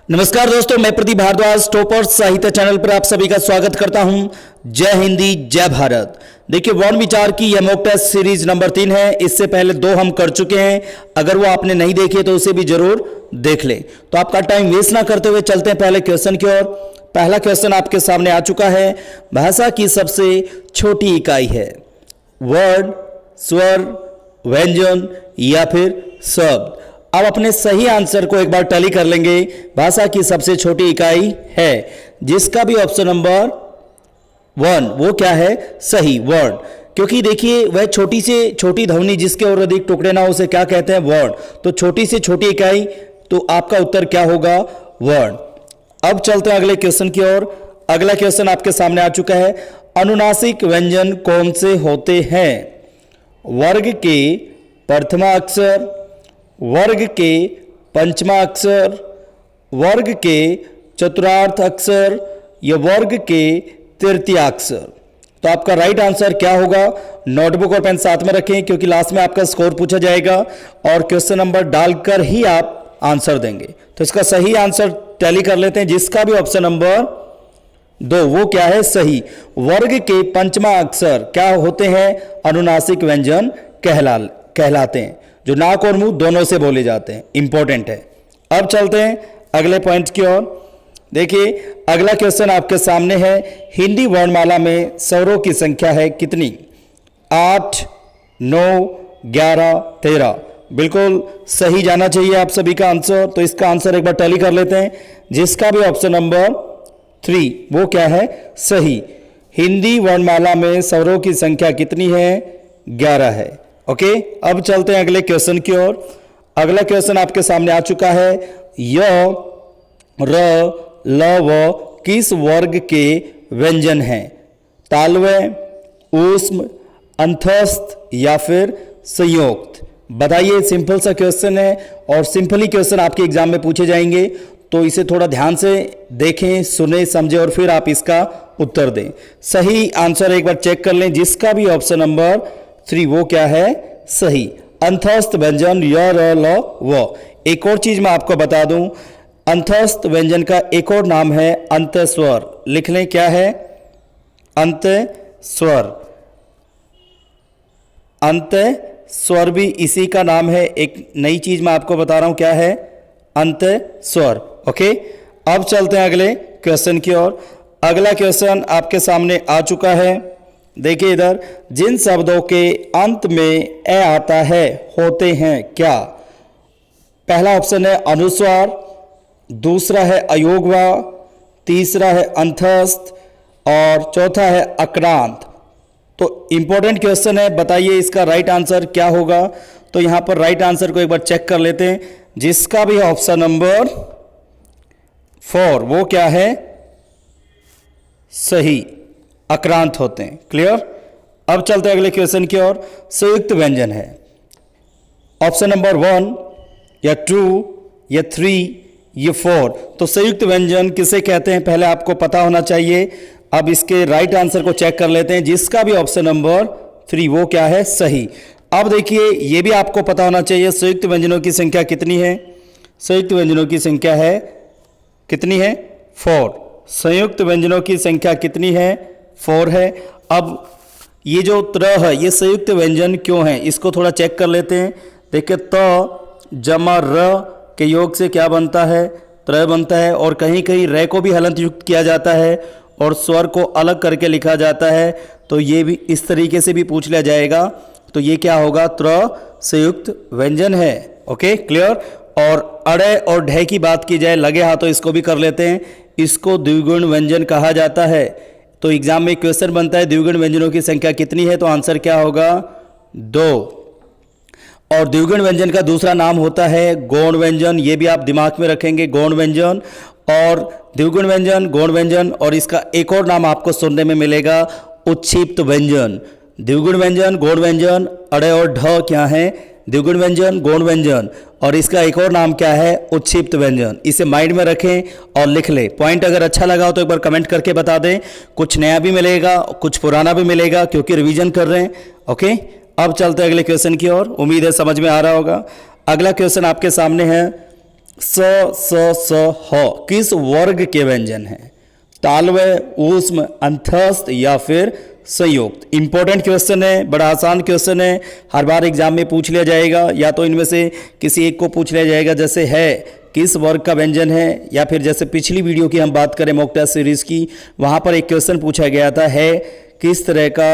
नमस्कार दोस्तों, मैं प्रदीप भारद्वाज टॉपर्स साहित्य चैनल पर आप सभी का स्वागत करता हूं। जय हिंदी जय भारत। देखिए, वर्ण विचार की यह मॉक टेस्ट सीरीज नंबर 3 है। इससे पहले 2 हम कर चुके हैं। अगर वो आपने नहीं देखे तो उसे भी जरूर देख लें। तो आपका टाइम वेस्ट ना करते हुए चलते हैं पहले क्वेश्चन की ओर। पहला क्वेश्चन आपके सामने आ चुका है। भाषा की सबसे छोटी इकाई है वर्ण, स्वर, व्यंजन या फिर शब्द। अब अपने सही आंसर को एक बार टैली कर लेंगे। भाषा की सबसे छोटी इकाई है, जिसका भी ऑप्शन नंबर 1 वो क्या है? सही, वर्ण। क्योंकि देखिए, वह छोटी से छोटी ध्वनि जिसके और अधिक टुकड़े ना हो उसे क्या कहते हैं? वर्ण। तो छोटी से छोटी इकाई, तो आपका उत्तर क्या होगा? वर्ण। अब चलते हैं अगले क्वेश्चन की ओर। अगला क्वेश्चन आपके सामने आ चुका है। अनुनासिक व्यंजन कौन से होते हैं? वर्ग के प्रथमा अक्षर, वर्ग के पंचमा अक्षर, वर्ग के चतुर्थांश अक्षर या वर्ग के तृतीय अक्षर। तो आपका राइट आंसर क्या होगा? नोटबुक और पेन साथ में रखें, क्योंकि लास्ट में आपका स्कोर पूछा जाएगा और क्वेश्चन नंबर डालकर ही आप आंसर देंगे। तो इसका सही आंसर टैली कर लेते हैं, जिसका भी ऑप्शन नंबर 2 वो क्या है? सही। वर्ग के पंचमा अक्षर क्या होते हैं? अनुनासिक व्यंजन कहलाते हैं, जो नाक और मुंह दोनों से बोले जाते हैं। इंपॉर्टेंट है। अब चलते हैं अगले पॉइंट की ओर। देखिए, अगला क्वेश्चन आपके सामने है। हिंदी वर्णमाला में स्वरों की संख्या है कितनी? 8, 9, 11, 13। बिल्कुल सही जाना चाहिए आप सभी का आंसर। तो इसका आंसर एक बार टैली कर लेते हैं, जिसका भी ऑप्शन नंबर 3 वो क्या है? सही। हिंदी वर्णमाला में स्वरों की संख्या कितनी है? 11 है। ओके, अब चलते हैं अगले क्वेश्चन की ओर। अगला क्वेश्चन आपके सामने आ चुका है। य, र, ल, व किस वर्ग के व्यंजन हैं? तालव्य, ऊष्म, अंतस्थ या फिर संयुक्त? बताइए। सिंपल सा क्वेश्चन है और सिंपली क्वेश्चन आपके एग्जाम में पूछे जाएंगे, तो इसे थोड़ा ध्यान से देखें, सुने, समझे और फिर आप इसका उत्तर दें। सही आंसर एक बार चेक कर लें, जिसका भी ऑप्शन नंबर 3 वो क्या है? सही। अंतस्थ व्यंजन य, र, ल, व। एक और चीज मैं आपको बता दूं, अंतस्थ व्यंजन का एक और नाम है अंतस्वर। लिख लें, क्या है? अंतस्वर। अंतस्वर भी इसी का नाम है। एक नई चीज मैं आपको बता रहा हूं, क्या है? अंतस्वर। ओके, अब चलते हैं अगले क्वेश्चन की ओर। अगला क्वेश्चन आपके सामने आ चुका है। देखिए इधर, जिन शब्दों के अंत में ए आता है होते हैं क्या? पहला ऑप्शन है अनुस्वार, दूसरा है अयोगवा, तीसरा है अंतस्थ और चौथा है अक्रांत। तो इंपॉर्टेंट क्वेश्चन है, बताइए इसका राइट आंसर क्या होगा? तो यहां पर राइट आंसर को एक बार चेक कर लेते हैं, जिसका भी ऑप्शन नंबर 4 वो क्या है? सही, अक्रांत होते हैं। क्लियर? अब चलते हैं अगले क्वेश्चन की ओर। संयुक्त व्यंजन है ऑप्शन नंबर 1 या 2 या 3 या 4। तो संयुक्त व्यंजन किसे कहते हैं पहले आपको पता होना चाहिए। अब इसके राइट आंसर को चेक कर लेते हैं, जिसका भी ऑप्शन नंबर 3 वो क्या है? सही। अब देखिए, यह भी आपको पता होना चाहिए, संयुक्त व्यंजनों की संख्या कितनी है? संयुक्त व्यंजनों की संख्या है कितनी है? 4। संयुक्त व्यंजनों की संख्या कितनी है? 4 है। अब ये जो त्र है, ये संयुक्त व्यंजन क्यों है? इसको थोड़ा चेक कर लेते हैं। देखिए, त जमा र के योग से क्या बनता है? त्र बनता है। और कहीं कहीं र को भी हलंत युक्त किया जाता है और स्वर को अलग करके लिखा जाता है। तो ये भी इस तरीके से भी पूछ लिया जाएगा। तो ये क्या होगा? त्र संयुक्त व्यंजन है। Okay, clear? और अड़े और ढे की बात की जाए, लगे हाथों इसको भी कर लेते हैं। इसको द्विगुण व्यंजन कहा जाता है। तो एग्जाम में क्वेश्चन बनता है द्विगुण व्यंजनों की संख्या कितनी है? तो आंसर क्या होगा? 2। और द्विगुण व्यंजन का दूसरा नाम होता है गौण व्यंजन। ये भी आप दिमाग में रखेंगे, गौण व्यंजन और द्विगुण व्यंजन, गौण व्यंजन। और इसका एक और नाम आपको सुनने में मिलेगा, उत्क्षिप्त व्यंजन। द्विगुण व्यंजन, गौण व्यंजन, अड़े और ढ क्या है? द्विगुण व्यंजन, गौण व्यंजन। और इसका एक और नाम क्या है? उत्क्षिप्त व्यंजन। इसे माइंड में रखें और लिख लें। पॉइंट अगर अच्छा लगा हो तो एक बार कमेंट करके बता दें। कुछ नया भी मिलेगा, कुछ पुराना भी मिलेगा, क्योंकि रिवीजन कर रहे हैं। ओके, अब चलते हैं अगले क्वेश्चन की ओर। उम्मीद है समझ में आ रहा होगा। अगला क्वेश्चन आपके सामने है। ह किस वर्ग के व्यंजन हैं? तालव्य, ऊष्म, अंतस्थ या फिर संयुक्त? इंपॉर्टेंट क्वेश्चन है, बड़ा आसान क्वेश्चन है, हर बार एग्जाम में पूछ लिया जाएगा, या तो इनमें से किसी एक को पूछ लिया जाएगा, जैसे है किस वर्ग का व्यंजन है, या फिर जैसे पिछली वीडियो की हम बात करें मॉक टेस्ट सीरीज की, वहां पर एक क्वेश्चन पूछा गया था, है किस तरह का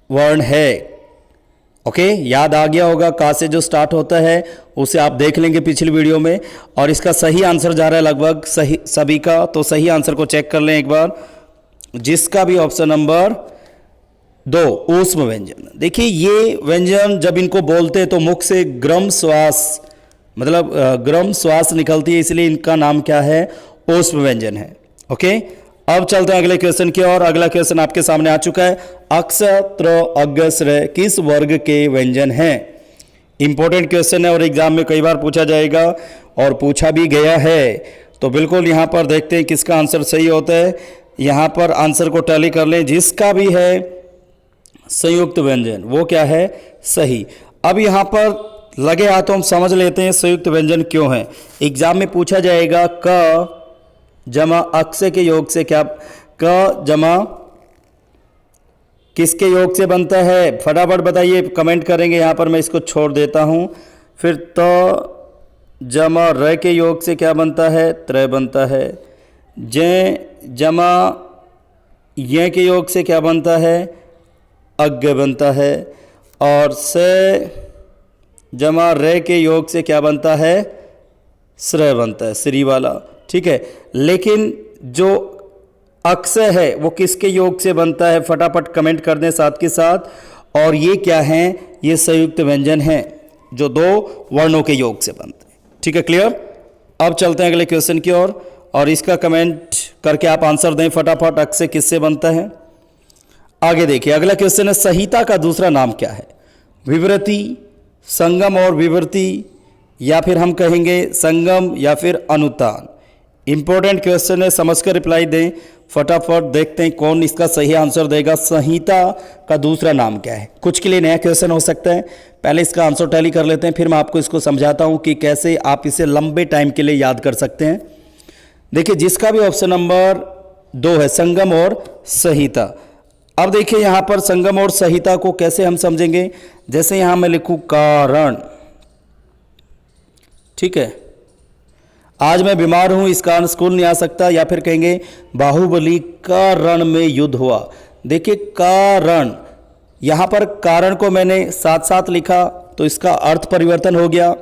वर्ण है। ओके, याद आ गया होगा, का से जो स्टार्ट होता है उसे आप देख लेंगे पिछली वीडियो में। और इसका सही आंसर जा रहा है लगभग सही सभी का, तो सही आंसर को चेक कर लें एक बार, जिसका भी ऑप्शन नंबर 2 ऊष्म व्यंजन। देखिए ये व्यंजन जब इनको बोलते हैं तो मुख से गर्म श्वास, मतलब गर्म श्वास निकलती है, इसलिए इनका नाम क्या है? ऊष्म व्यंजन है। ओके, अब चलते हैं अगले क्वेश्चन की ओर। अगला क्वेश्चन आपके सामने आ चुका है, अक्ष, त्र, अग्र, श्रय किस वर्ग के व्यंजन हैं? इंपॉर्टेंट क्वेश्चन है और एग्जाम में कई बार पूछा जाएगा और पूछा भी गया है। तो बिल्कुल यहाँ पर देखते हैं किसका आंसर सही होता है। यहाँ पर आंसर को टैली कर लें, जिसका भी है संयुक्त व्यंजन वो क्या है? सही। अब यहाँ पर लगे हाथों हम समझ लेते हैं संयुक्त व्यंजन क्यों है। एग्जाम में पूछा जाएगा क जमा अक्ष के योग से क्या, क जमा किसके योग से बनता है? फटाफट बताइए, कमेंट करेंगे, यहाँ पर मैं इसको छोड़ देता हूँ। फिर तो जमा र के योग से क्या बनता है? त्रय बनता है। जय जमा य के योग से क्या बनता है? अज्ञ बनता है। और से जमा रे के योग से क्या बनता है? श्रय बनता है, श्री वाला। ठीक है, लेकिन जो अक्षय है वो किसके योग से बनता है? फटाफट कमेंट कर दें साथ के साथ। और ये क्या हैं? ये संयुक्त व्यंजन हैं जो 2 वर्णों के योग से बनते हैं। ठीक है, क्लियर? अब चलते हैं अगले क्वेश्चन की ओर और इसका कमेंट करके आप आंसर दें फटाफट, अक्षय किससे बनता है। आगे देखिए, अगला क्वेश्चन है, संहिता का दूसरा नाम क्या है? विवृति, संगम और विवृति, या फिर हम कहेंगे संगम या फिर अनुतान। इंपॉर्टेंट क्वेश्चन है, समझकर रिप्लाई दें फटाफट। देखते हैं कौन इसका सही आंसर देगा। संहिता का दूसरा नाम क्या है? कुछ के लिए नया क्वेश्चन हो सकता है, पहले इसका आंसर टैली कर लेते हैं, फिर मैं आपको इसको समझाता हूं कि कैसे आप इसे लंबे टाइम के लिए याद कर सकते हैं। देखिए, जिसका भी ऑप्शन नंबर 2 है, संगम और संहिता। अब देखिए यहां पर संगम और संहिता को कैसे हम समझेंगे। जैसे यहां मैं लिखूं कारण, ठीक है, आज मैं बीमार हूं इस कारण स्कूल नहीं आ सकता, या फिर कहेंगे बाहुबली का रण में युद्ध हुआ। देखिए कारण, यहां पर कारण को मैंने साथ साथ लिखा तो इसका अर्थ परिवर्तन हो गया,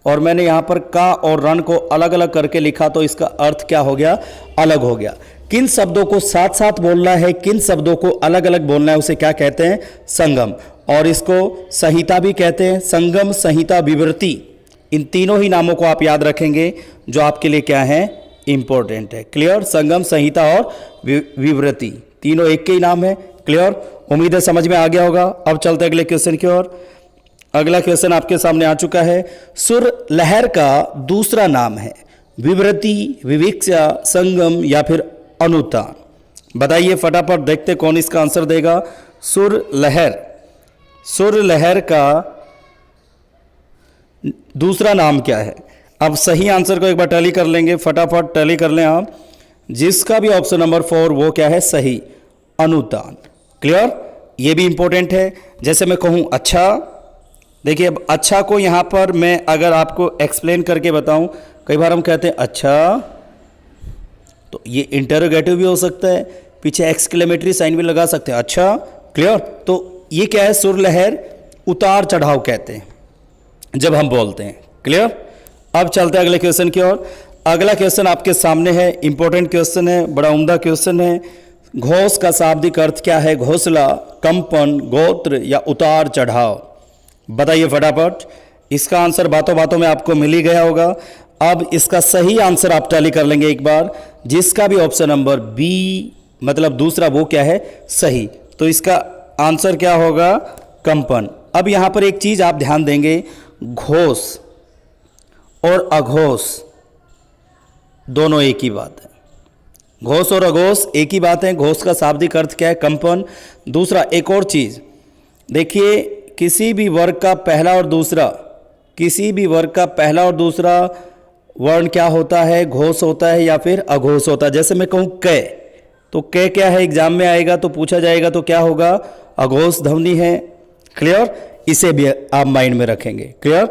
और मैंने यहां पर का और रण को अलग अलग करके लिखा तो इसका अर्थ क्या हो गया? अलग हो गया। किन शब्दों को साथ साथ बोलना है, किन शब्दों को अलग अलग बोलना है, उसे क्या कहते हैं? संगम। और इसको संहिता भी कहते हैं। संगम, संहिता, विवृति, इन तीनों ही नामों को आप याद रखेंगे जो आपके लिए क्या है? इंपॉर्टेंट है। क्लियर? संगम, संहिता और विवृति तीनों एक के ही नाम है। क्लियर? उम्मीद है समझ में आ गया होगा। अब चलते अगले क्वेश्चन की ओर। अगला क्वेश्चन आपके सामने आ चुका है, सुर लहर का दूसरा नाम है? विवृति, विविक्षा, संगम या फिर अनुतान? बताइए फटाफट, देखते कौन इसका आंसर देगा। सुर लहर, सुर लहर का दूसरा नाम क्या है? अब सही आंसर को एक बार टैली कर लेंगे, फटाफट टैली कर लें आप। जिसका भी ऑप्शन नंबर 4 वो क्या है? सही, अनुतान। क्लियर? ये भी इंपॉर्टेंट है। जैसे मैं कहूं अच्छा, देखिए अब अच्छा को यहां पर मैं अगर आपको एक्सप्लेन करके बताऊं, कई बार हम कहते हैं अच्छा, तो ये इंटरोगेटिव भी हो सकता है, पीछे एक्सक्लेमेटरी साइन भी लगा सकते हैं, अच्छा। क्लियर? तो ये क्या है? सुर लहर, उतार चढ़ाव कहते हैं जब हम बोलते हैं। क्लियर? अब चलते हैं अगले क्वेश्चन की ओर। अगला क्वेश्चन आपके सामने है, इंपॉर्टेंट क्वेश्चन है, बड़ा उम्दा क्वेश्चन है। घोष का शाब्दिक अर्थ क्या है? घोषला, कंपन, गोत्र या उतार चढ़ाव? बताइए फटाफट। इसका आंसर बातों बातों में आपको मिल ही गया होगा। अब इसका सही आंसर आप टैली कर लेंगे एक बार। जिसका भी ऑप्शन नंबर बी, मतलब दूसरा, वो क्या है? सही। तो इसका आंसर क्या होगा? कंपन। अब यहां पर एक चीज आप ध्यान देंगे, घोष और अघोष दोनों एक ही बात है। घोष और अघोष एक ही बात है। घोष का शाब्दिक अर्थ क्या है? कंपन। दूसरा, एक और चीज देखिए, किसी भी वर्ग का पहला और दूसरा, किसी भी वर्ग का पहला और दूसरा वर्ण क्या होता है, घोष होता है या फिर अघोष होता है। जैसे मैं कहूँ कै, तो कै क्या है, एग्जाम में आएगा तो पूछा जाएगा तो क्या होगा, अघोष ध्वनि है। क्लियर, इसे भी आप माइंड में रखेंगे। क्लियर।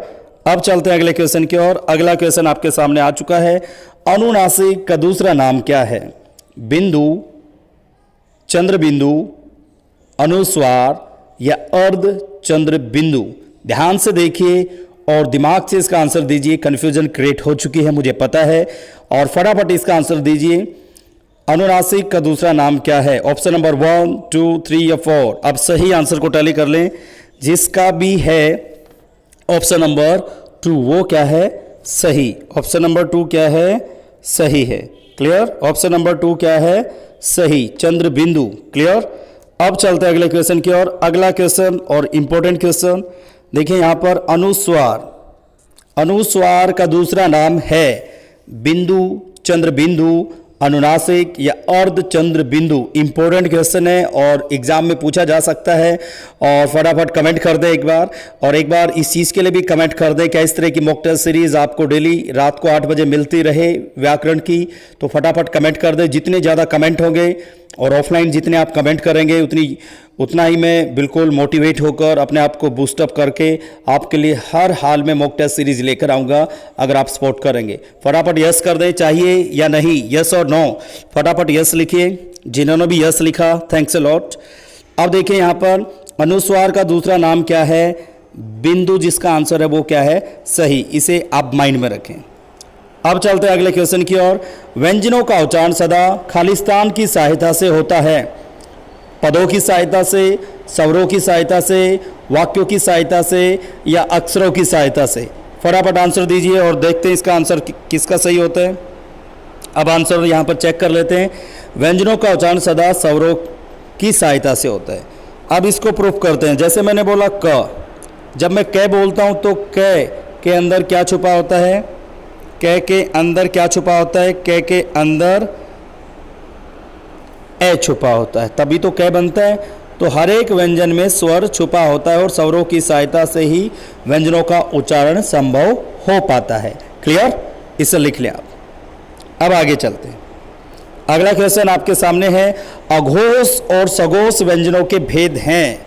अब चलते हैं अगले क्वेश्चन की ओर। अगला क्वेश्चन आपके सामने आ चुका है। अनुनासिक का दूसरा नाम क्या है? बिंदु, चंद्र बिंदु, अनुस्वार या अर्ध चंद्र बिंदु। ध्यान से देखिए और दिमाग से इसका आंसर दीजिए। कंफ्यूजन क्रिएट हो चुकी है, मुझे पता है, और फटाफट इसका आंसर दीजिए। अनुनासिक का दूसरा नाम क्या है? ऑप्शन नंबर 1, 2, 3 या 4। अब सही आंसर को टैली कर लें। जिसका भी है ऑप्शन नंबर 2 वो क्या है? सही। ऑप्शन नंबर 2 क्या है? सही है। क्लियर। ऑप्शन नंबर 2 क्या है? सही, चंद्र बिंदु। क्लियर। अब चलते हैं अगले क्वेश्चन की ओर। अगला क्वेश्चन और इंपॉर्टेंट क्वेश्चन देखिए यहां पर। अनुस्वार, अनुस्वार का दूसरा नाम है बिंदु, चंद्र बिंदु, अनुनासिक या अर्ध चंद्र बिंदु। इंपॉर्टेंट क्वेश्चन है और एग्जाम में पूछा जा सकता है। और फटाफट कमेंट कर दें एक बार, और एक बार इस चीज़ के लिए भी कमेंट कर दें क्या इस तरह की मॉक टेस्ट सीरीज आपको डेली रात को 8 बजे मिलती रहे व्याकरण की। तो फटाफट कमेंट कर दें। जितने ज़्यादा कमेंट होंगे और ऑफलाइन जितने आप कमेंट करेंगे उतना ही मैं बिल्कुल मोटिवेट होकर अपने आप को बूस्टअप करके आपके लिए हर हाल में मॉक टेस्ट सीरीज लेकर आऊँगा अगर आप सपोर्ट करेंगे। फटाफट यस कर दें, चाहिए या नहीं, यस और नो। फटाफट यस लिखिए। जिन्होंने भी यस लिखा, थैंक्स अ लॉट। अब देखिए यहाँ पर अनुस्वार का दूसरा नाम क्या है? बिंदु। जिसका आंसर है वो क्या है? सही। इसे आप माइंड में रखें। अब चलते हैं अगले क्वेश्चन की ओर। व्यंजनों का उच्चारण सदा खालिस्तान की सहायता से होता है। पदों की सहायता से, स्वरों की सहायता से, वाक्यों की सहायता से या अक्षरों की सहायता से। फटाफट आंसर दीजिए और देखते हैं इसका आंसर किसका सही होता है। अब आंसर यहाँ पर चेक कर लेते हैं। व्यंजनों का उच्चारण सदा स्वरों की सहायता से होता है। अब इसको प्रूफ करते हैं। जैसे मैंने बोला क, जब मैं कै बोलता हूँ तो कै के अंदर क्या छुपा होता है? कै के अंदर क्या छुपा होता है? कै के अंदर ए छुपा होता है, तभी तो कै बनता है। तो हर एक व्यंजन में स्वर छुपा होता है और स्वरों की सहायता से ही व्यंजनों का उच्चारण संभव हो पाता है। क्लियर, इसे लिख लें आप। अब आगे चलते हैं। अगला क्वेश्चन आपके सामने है। अघोष और सघोष व्यंजनों के भेद हैं,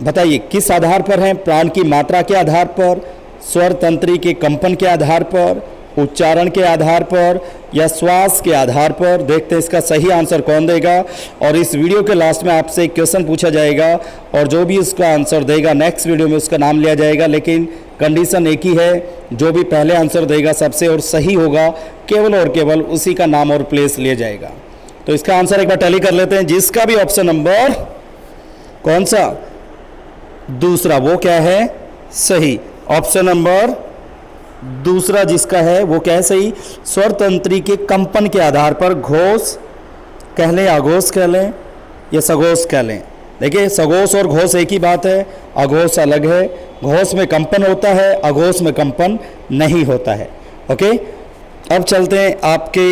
बताइए किस आधार पर हैं? प्राण की मात्रा के आधार पर, स्वर तंत्री के कंपन के आधार पर, उच्चारण के आधार पर या श्वास के आधार पर। देखते हैं इसका सही आंसर कौन देगा। और इस वीडियो के लास्ट में आपसे एक क्वेश्चन पूछा जाएगा और जो भी इसका आंसर देगा नेक्स्ट वीडियो में उसका नाम लिया जाएगा। लेकिन कंडीशन एक ही है, जो भी पहले आंसर देगा सबसे और सही होगा केवल और केवल उसी का नाम और प्लेस लिया जाएगा। तो इसका आंसर एक बार टैली कर लेते हैं। जिसका भी ऑप्शन नंबर कौन सा? दूसरा, वो क्या है? सही। ऑप्शन नंबर दूसरा जिसका है वो क्या है? सही। स्वर तंत्री के कंपन के आधार पर घोष कह लें, अघोष कह लें या सघोष कह लें। देखिए सघोष और घोष एक ही बात है, अघोष अलग है। घोष में कंपन होता है, अघोष में कंपन नहीं होता है। ओके, अब चलते हैं आपके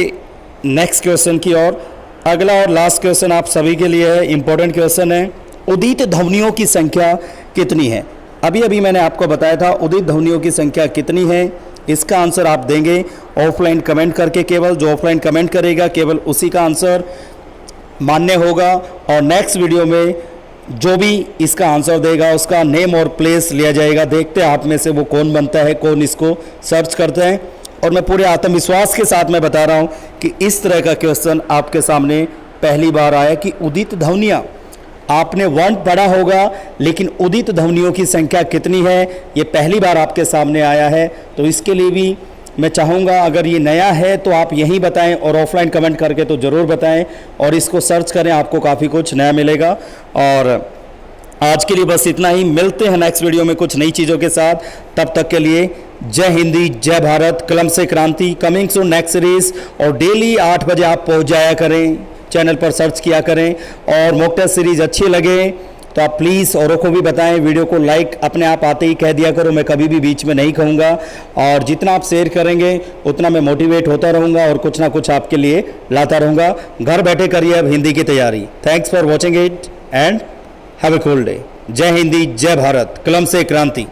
नेक्स्ट क्वेश्चन की ओर। अगला और लास्ट क्वेश्चन आप सभी के लिए है, इंपॉर्टेंट क्वेश्चन है। उदित ध्वनियों की संख्या कितनी है? अभी मैंने आपको बताया था उदित ध्वनियों की संख्या कितनी है। इसका आंसर आप देंगे ऑफलाइन कमेंट करके। केवल जो ऑफलाइन कमेंट करेगा केवल उसी का आंसर मान्य होगा। और नेक्स्ट वीडियो में जो भी इसका आंसर देगा उसका नेम और प्लेस लिया जाएगा। देखते हैं आप में से वो कौन बनता है, कौन इसको सर्च करते हैं। और मैं पूरे आत्मविश्वास के साथ मैं बता रहा हूँ कि इस तरह का क्वेश्चन आपके सामने पहली बार आया कि उदित ध्वनियाँ। आपने वर्ण पढ़ा होगा लेकिन उदित ध्वनियों की संख्या कितनी है ये पहली बार आपके सामने आया है। तो इसके लिए भी मैं चाहूँगा अगर ये नया है तो आप यहीं बताएं और ऑफलाइन कमेंट करके तो ज़रूर बताएं और इसको सर्च करें, आपको काफ़ी कुछ नया मिलेगा। और आज के लिए बस इतना ही। मिलते हैं नेक्स्ट वीडियो में कुछ नई चीज़ों के साथ। तब तक के लिए जय हिंदी, जय भारत, कलम से क्रांति। Coming soon next series. और डेली 8 बजे आप पहुँच जाया करें, चैनल पर सर्च किया करें। और मॉक टेस्ट सीरीज अच्छी लगे तो आप प्लीज़ औरों को भी बताएं। वीडियो को लाइक अपने आप आते ही कह दिया करो, मैं कभी भी बीच में नहीं कहूँगा। और जितना आप शेयर करेंगे उतना मैं मोटिवेट होता रहूँगा और कुछ ना कुछ आपके लिए लाता रहूँगा। घर बैठे करिए अब हिंदी की तैयारी। Thanks for watching it and have a cool day. जय हिंदी, जय भारत, कलम से क्रांति।